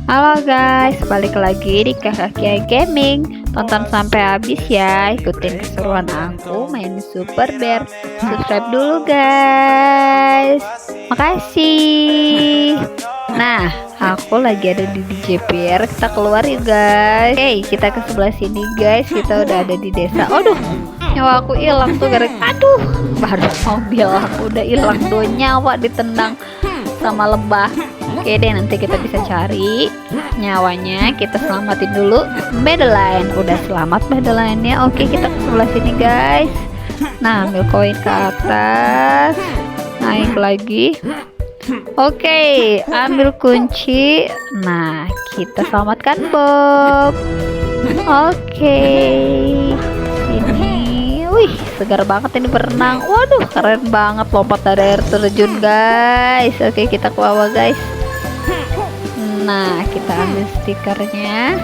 Halo guys, balik lagi di Kakak Kia Gaming. Tonton sampai habis ya, ikutin keseruan aku main Super Bear. Subscribe dulu guys. Makasih. Nah, aku lagi ada di DJPR. Kita keluar yuk guys. Hey, kita ke sebelah sini guys. Kita udah ada di desa. Aduh, nyawa aku hilang tuh aduh, baru mau bilang udah hilang tuh nyawa ditendang sama lebah. Oke deh, nanti kita bisa cari nyawanya. Kita selamatin dulu Madeline. Udah selamat Madeline-nya. Oke, kita ke sebelah sini guys. Nah, ambil koin ke atas, naik lagi. Oke, ambil kunci. Nah, kita selamatkan Bob. Oke, sini. Wih, segar banget ini berenang. Waduh, keren banget lompat dari air terjun guys. Oke, kita ke bawah guys. Nah, kita ambil stikernya.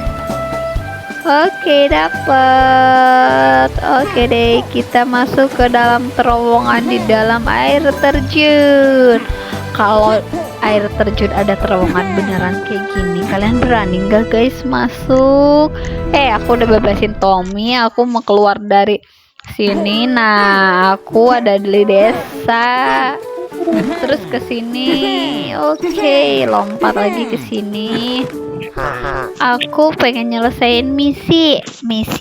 Oke, dapet. Oke deh, kita masuk ke dalam terowongan di dalam air terjun. Kalau air terjun ada terowongan beneran kayak gini, kalian berani nggak guys masuk? Aku udah bebasin Tommy. Aku mau keluar dari sini. Nah, aku ada di desa. Terus ke sini. Oke, lompat lagi ke sini. Aku pengen nyelesain misi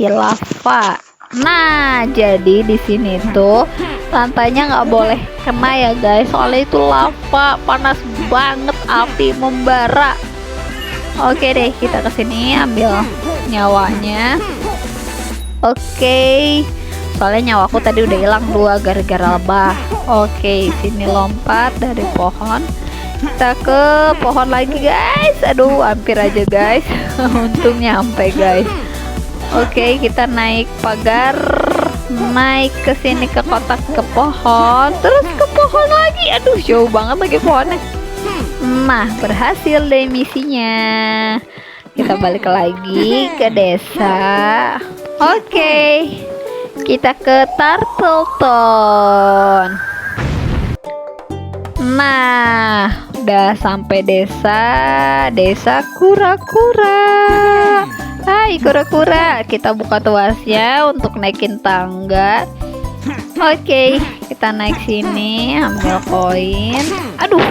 lava. Nah, jadi di sini tuh lantainya nggak boleh kena ya guys, soalnya itu lava, panas banget, api membara. Oke deh, kita ke sini ambil nyawanya. Oke, soalnya nyawaku tadi udah hilang 2 gara-gara lebah. Oke, sini lompat dari pohon. Kita ke pohon lagi guys. Aduh, hampir aja guys. Untung nyampe guys. Oke, kita naik pagar, naik ke sini ke kotak, ke pohon, terus ke pohon lagi. Aduh, jauh banget lagi pohonnya. Nah, berhasil deh misinya. Kita balik lagi ke desa. Oke, kita ke Turtle Town. Nah, udah sampai desa kura-kura. Hai kura-kura, kita buka tuasnya untuk naikin tangga. Oke, kita naik sini, ambil koin. Aduh,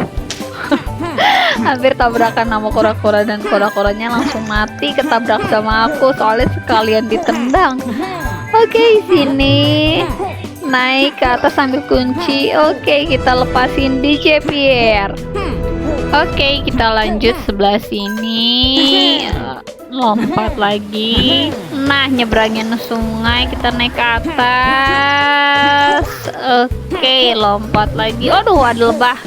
hampir tabrakan sama kura-kura dan kura-kuranya langsung mati ketabrak sama aku soalnya sekalian ditendang. Oke, sini naik ke atas ambil kunci. Oke, kita lepasin DJPR. Oke, kita lanjut sebelah sini. Lompat lagi. Nah, nyebrangin sungai, kita naik ke atas. Oke, lompat lagi. Aduh, ada lebah.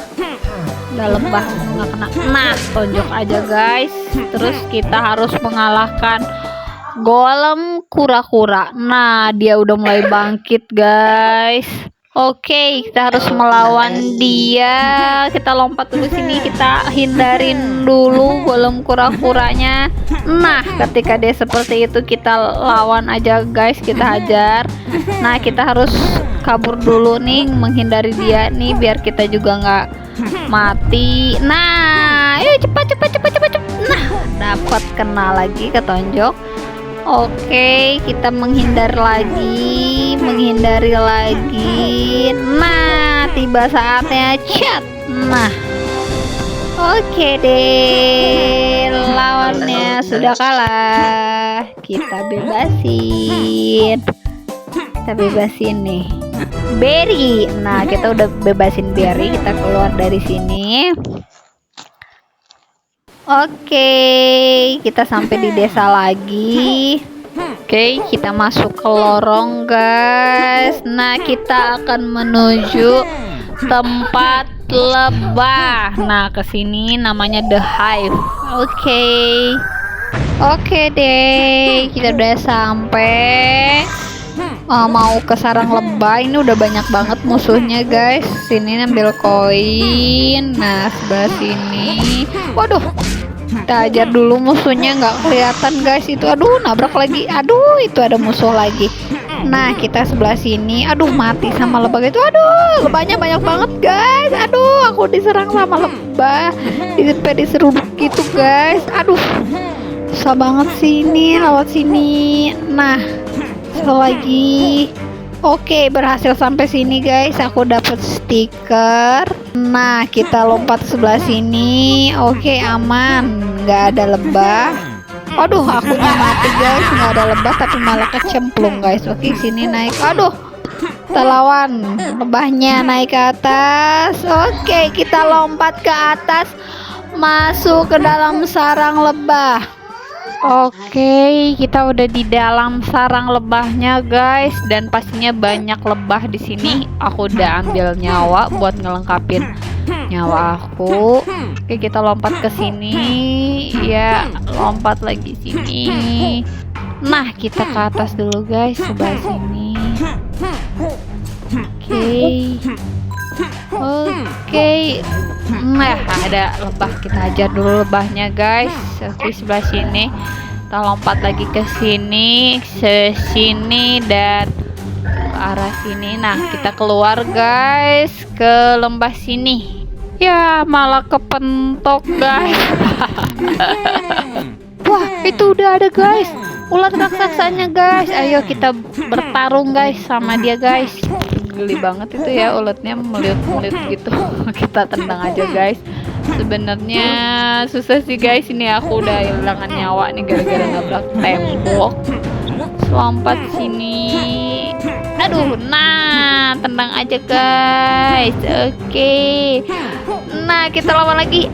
Ada lebah nggak kena. Nah, tonjok aja guys. Terus kita harus mengalahkan golem kura-kura. Nah, dia udah mulai bangkit guys. Oke, kita harus melawan dia. Kita lompat dulu sini, kita hindarin dulu golem kura-kuranya. Nah, ketika dia seperti itu kita lawan aja guys, kita hajar. Nah, kita harus kabur dulu nih, menghindari dia nih biar kita juga nggak mati. Nah, ayo cepat. Nah, dapat kena lagi ketonjok. Oke, kita menghindari lagi. Nah, tiba saatnya chat. Nah, oke deh, lawannya sudah kalah. Kita bebasin nih Berry. Nah, kita udah bebasin Berry. Kita keluar dari sini. Oke, kita sampai di desa lagi. Oke, kita masuk ke lorong guys. Nah, kita akan menuju tempat lebah. Nah, kesini namanya The Hive. Oke deh, kita udah sampai. Mau ke sarang lebah. Ini udah banyak banget musuhnya guys. Sini ambil koin. Nah, sebelah sini. Waduh, kita ajar dulu musuhnya, nggak kelihatan guys itu. Aduh, nabrak lagi. Aduh, itu ada musuh lagi. Nah, kita sebelah sini. Aduh, mati sama lebah itu. Aduh, lebahnya banyak banget, guys. Aduh, aku diserang sama lebah. Diseruduk gitu, guys. Aduh, susah banget sini, lewat sini. Nah, satu lagi. Oke, berhasil sampai sini, guys. Aku dapat stiker. Nah, kita lompat sebelah sini. Oke, aman. Nggak ada lebah. Aduh, akunya mati, guys. Nggak ada lebah tapi malah kecemplung, guys. Oke, sini naik. Aduh, kita lawan lebahnya, naik ke atas. Oke, kita lompat ke atas, masuk ke dalam sarang lebah. Oke, kita udah di dalam sarang lebahnya, guys, dan pastinya banyak lebah di sini. Aku udah ambil nyawa buat ngelengkapin nyawa aku. Oke, kita lompat ke sini. Ya, lompat lagi sini. Nah, kita ke atas dulu, guys, sebelah sini. Oke. Nah, ada lebah. Kita hajar dulu lebahnya, guys. Oke, sebelah sini. Kita lompat lagi ke sini, dan ke arah sini. Nah, kita keluar, guys, ke lembah sini. Ya, malah kepentok, guys. Wah, itu udah ada, guys. Ulat raksasanya, guys. Ayo kita bertarung, guys, sama dia, guys. Geli banget itu ya, ulatnya meliut-meliut gitu. Kita tendang aja, guys. Sebenarnya susah sih, guys. Ini aku udah hilangan nyawa nih gara-gara nabrak tembok. Lompat sini. Aduh, nah, tendang aja, guys. Oke. Nah, kita lawan lagi.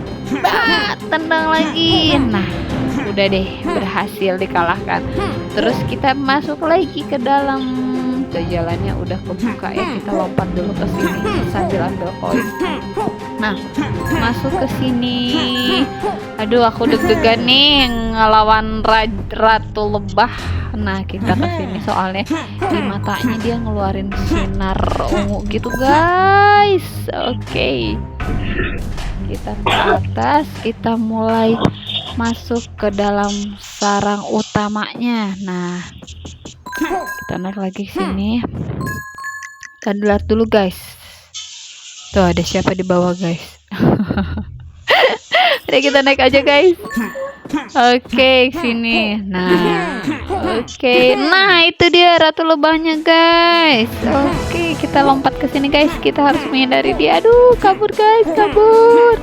Tendang lagi. Nah, udah deh, berhasil dikalahkan. Terus kita masuk lagi ke dalam. Jalannya udah kebuka ya, kita lompat dulu ke sini sambil ambil koin. Nah, masuk ke sini. Aduh, aku deg-degan nih ngelawan ratu lebah. Nah, kita ke sini soalnya di matanya dia ngeluarin sinar ungu gitu, guys. Oke. Kita ke atas, kita mulai masuk ke dalam sarang utamanya. Nah, kita naik lagi ke sini. Kita lihat dulu, guys. Tuh, ada siapa di bawah, guys. Udah, kita naik aja, guys. Oke, sini. Nah, oke. Nah, itu dia ratu lebahnya, guys. Oke, kita lompat ke sini, guys. Kita harus menghindari dia. Aduh, kabur, guys, kabur.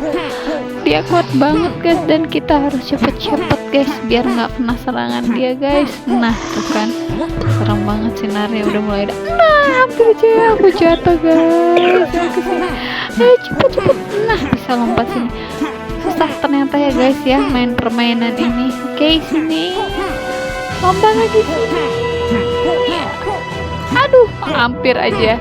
Dia kuat banget, guys, dan kita harus cepet-cepet, guys, biar nggak kena serangan dia, guys. Nah, tuh kan, serem banget sinarnya udah mulai ada. Nah, hampir aja aku jatuh, guys. Ke sini. Ayo cepet-cepet. Nah, bisa lompat sini. Susah ternyata ya, guys, ya, main permainan ini. Oke, sini. Lompat lagi sini. Aduh, hampir aja.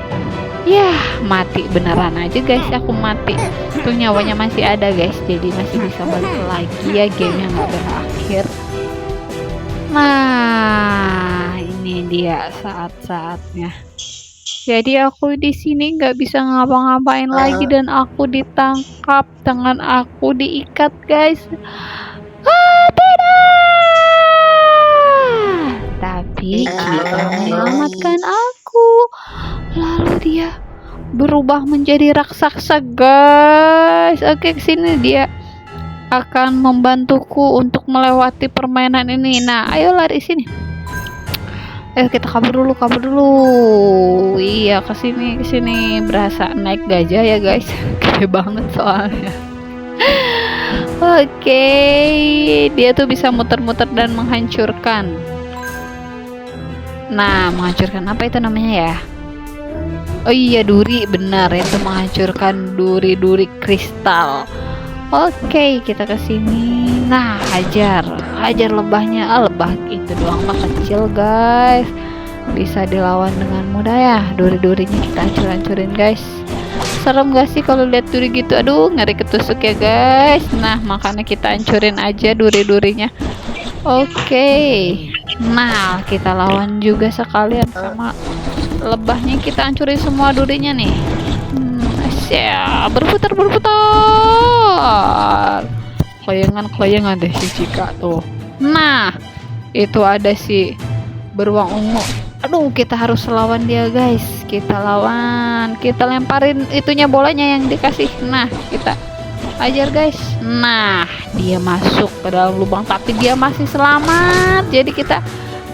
Ya, mati beneran aja, guys. Aku mati. Tuh nyawanya masih ada, guys. Jadi masih bisa balik lagi ya, gamenya nggak berakhir. Nah, ini dia saat-saatnya. Jadi aku di sini nggak bisa ngapa-ngapain lagi dan aku ditangkap, tangan aku diikat, guys. Tidak! Tapi jika menyelamatkan aku, lalu dia berubah menjadi raksasa, guys. Oke, kesini dia akan membantuku untuk melewati permainan ini. Nah, ayo lari sini. Ayo kita kabur dulu. Iya, kesini. Berasa naik gajah ya, guys. Gede banget soalnya. Oke, dia tuh bisa muter-muter dan menghancurkan. Nah, menghancurkan apa itu namanya ya? Oh iya, duri, benar, itu menghancurkan duri-duri kristal. Oke, kita ke sini. Nah, hajar lebahnya. Lebah itu doang mah kecil, guys. Bisa dilawan dengan mudah ya. Duri-durinya kita hancur-hancurin, guys. Serem gak sih kalau lihat duri gitu? Aduh, ngeri ketusuk ya, guys. Nah, makanya kita hancurin aja duri-durinya. Oke. Nah, kita lawan juga sekalian sama lebahnya. Kita hancurin semua durinya nih. Berputar. Kelayangan deh si Cika tuh. Nah, itu ada si beruang ungu. Aduh, kita harus lawan dia guys. Kita lawan, kita lemparin itunya, bolanya yang dikasih. Nah, kita ajar guys. Nah, dia masuk ke dalam lubang tapi dia masih selamat. Jadi kita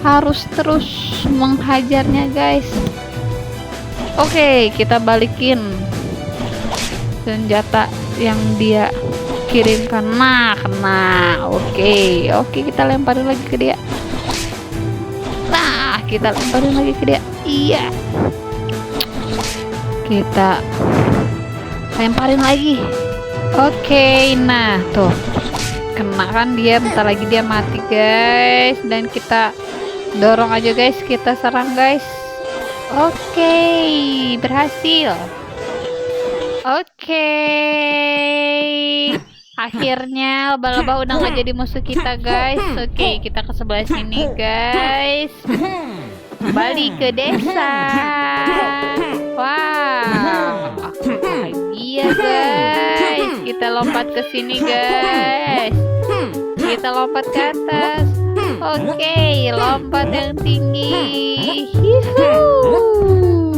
harus terus menghajarnya guys. Oke, kita balikin senjata yang dia kirimkan. Nah, kena. Oke, kita lemparin lagi ke dia. Nah, kita lemparin lagi ke dia. Iya, kita lemparin lagi. Oke, nah tuh kena kan dia. Bentar lagi dia mati guys. Dan kita dorong aja guys, kita serang guys. Oke, berhasil. Oke, akhirnya laba-laba udah nggak jadi musuh kita guys. Oke, kita ke sebelah sini guys. Kembali ke desa. Wow, bahagia guys. Kita lompat ke sini guys. Kita lompat ke atas. Oke, lompat yang tinggi. Yuhuu.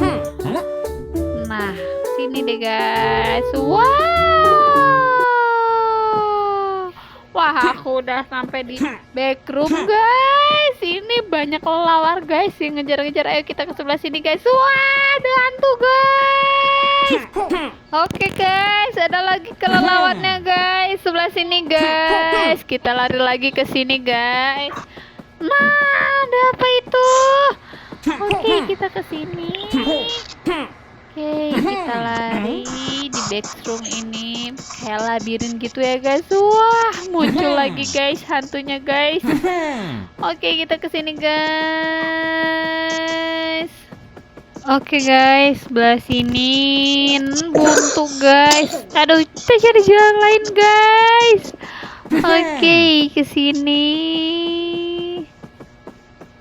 Nah, sini deh guys. Wah, aku udah sampai di backroom guys. Ini banyak kelelawar guys yang ngejar-ngejar. Ayo kita ke sebelah sini guys. Wah, ada hantu guys. Oke guys, ada lagi kelelawarnya guys. Sebelah sini guys. Kita lari lagi ke sini guys. Nah, ada apa itu? Oke, kita ke sini. Oke, kita lari di backroom ini kayak labirin gitu ya guys. Wah, muncul lagi guys hantunya guys. Oke, kita kesini guys. Oke guys, sebelah sini buntu guys. Aduh, kita cari jalan lain guys. Oke, kesini.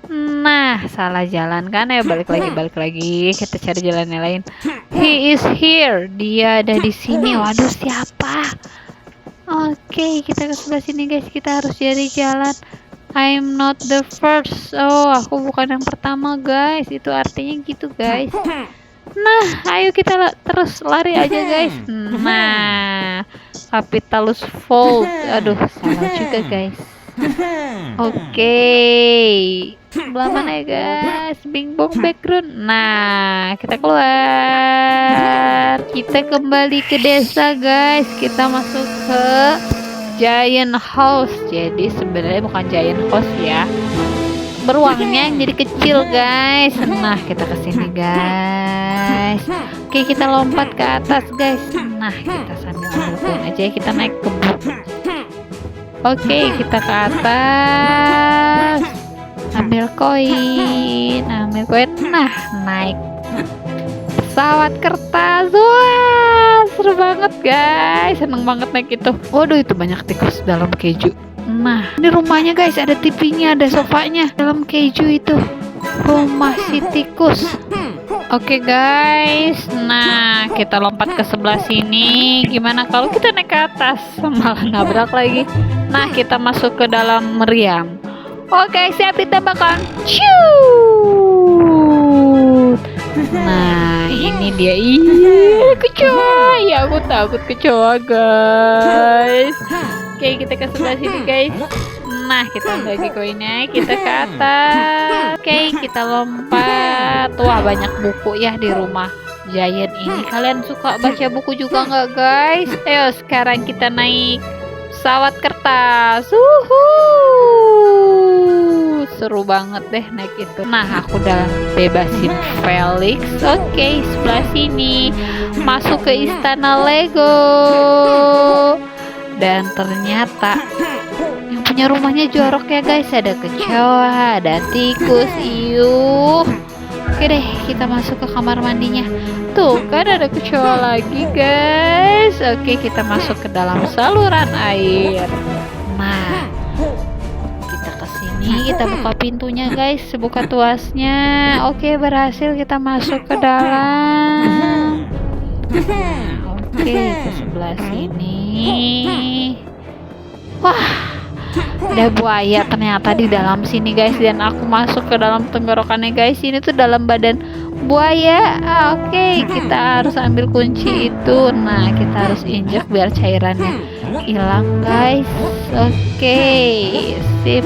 Nah, salah jalan kan ya, balik lagi. Kita cari jalan yang lain. He is here. Dia ada di sini. Waduh, siapa? Oke, kita ke sebelah sini guys. Kita harus cari jalan. I'm not the first. Oh, aku bukan yang pertama guys. Itu artinya gitu guys. Nah, ayo kita terus lari aja guys. Nah, Capitalus Vault. Aduh, salah juga guys. Oke, sebelah mana ya guys? Bing bong background. Nah, kita keluar. Kita kembali ke desa guys. Kita masuk ke Giant House. Jadi sebenarnya bukan Giant House ya, beruangnya yang jadi kecil guys. Nah, kita kesini guys. Oke, kita lompat ke atas guys. Nah, kita sambil ambil aja ya. Kita naik ke buk. Oke, kita ke atas. Ambil koin. Nah, naik pesawat kertas. Wah, seru banget guys. Seneng banget naik itu. Waduh, itu banyak tikus dalam keju. Nah, ini rumahnya guys. Ada TV-nya, ada sofanya dalam keju itu. Rumah si tikus. Oke guys, nah kita lompat ke sebelah sini. Gimana kalau kita naik ke atas? Malah nabrak lagi. Nah, kita masuk ke dalam meriam. Oke, siap ditembakkan. Shoot. Nah, ini dia. Ih, kecoa. Ya, aku takut kecoa guys. Oke, kita ke sebelah sini guys. Nah, kita bagi koinnya, kita ke atas. Oke, kita lompat. Wah, banyak buku ya di rumah Giant ini. Kalian suka baca buku juga nggak guys? Ayo, sekarang kita naik pesawat kertas. Seru banget deh naik itu. Nah, aku udah bebasin Felix. Oke, sebelah sini masuk ke istana Lego. Dan ternyata punya rumahnya jorok ya guys. Ada kecoa, ada tikus. Iuh. Oke deh, kita masuk ke kamar mandinya. Tuh kan ada kecoa lagi guys. Oke, kita masuk ke dalam saluran air. Nah, kita kesini, kita buka pintunya guys. Buka tuasnya. Oke, berhasil kita masuk ke dalam. Oke, ke sebelah sini. Wah, Ada buaya ternyata di dalam sini guys, dan aku masuk ke dalam tenggorokannya guys. Ini tuh dalam badan buaya. Oke, kita harus ambil kunci itu. Nah, kita harus injek biar cairannya hilang guys. Oke, sip.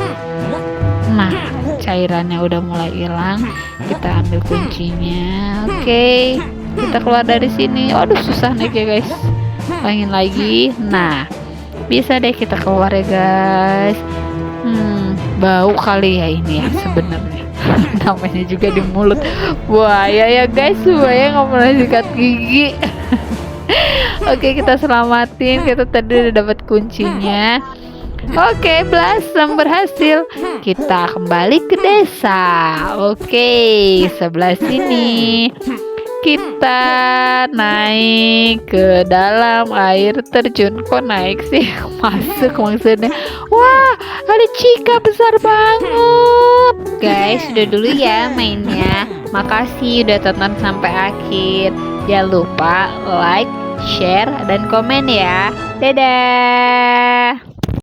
Nah, cairannya udah mulai hilang. Kita ambil kuncinya. Oke, kita keluar dari sini. Waduh, susah nih ya guys. Ulangin lagi. Nah, bisa deh kita keluar ya guys. Bau kali ya ini ya sebenarnya. Namanya juga di mulut buaya ya guys. Buaya nggak pernah sikat gigi. Oke, kita selamatin. Kita tadi udah dapat kuncinya. Oke, Blossom berhasil. Kita kembali ke desa. Oke, sebelah sini kita naik ke dalam air terjun. Kok naik sih? Masuk maksudnya. Wah, ada Chica besar banget. Guys, udah dulu ya mainnya. Makasih udah tonton sampai akhir. Jangan lupa like, share, dan komen ya. Dadah.